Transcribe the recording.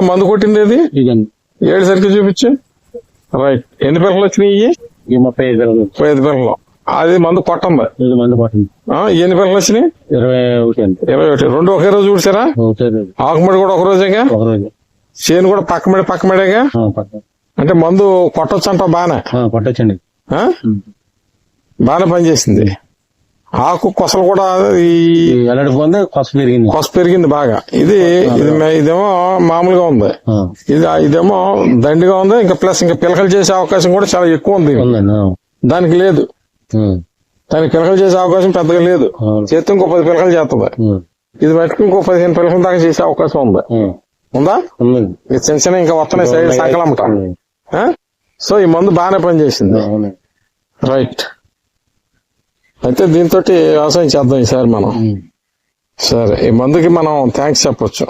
మందు కొట్టింది అది ఇదండి ఏడు సరికి చూపించు. రైట్. ఎన్ని పిల్లలు వచ్చినాయి? ఈ 35 35 పిల్లలు. అది మందు కొట్టండి. ఇది మందు పట్టింది. ఎన్ని పిల్లలు వచ్చినాయి? 21 అండి. 21. రెండు ఒకే రోజు చూసారా? ఒకటే రోజు. ఆకుమడి కూడా ఒక రోజేగా, ఒక రోజు. చేను కూడా పక్కమడేగా. అంటే మందు కొట్టొచ్చు అంట. బానే కొట్టచ్చండి. బాగానే పనిచేసింది. ఆకు కొసలు కూడా ఎలాడిపోయింది, కొస పెరిగింది బాగా. ఇదేమో మామూలుగా ఉంది. ఇదేమో దండిగా ఉంది. ఇంకా ప్లస్ ఇంకా పిలకలు చేసే అవకాశం కూడా చాలా ఎక్కువ ఉంది. దానికి లేదు. దానికి పిలకలు చేసే అవకాశం పెద్దగా లేదు. చేస్తే ఇంకో 10 పిలకలు చేస్తుంది. ఇది బట్టి ఇంకో 15 పిలకల దాకా చేసే అవకాశం ఉంది. ఉందా? చిన్న చిన్న ఇంకా వస్తున్నాయి సైడ్ సంకలమ్మట. సో ఈ మందు బాగానే పనిచేసింది. రైట్. అయితే దీంతో వ్యవసాయం చేద్దాం ఈసారి మనం. సరే, ఈ మందుకి మనం థ్యాంక్స్ చెప్పొచ్చు.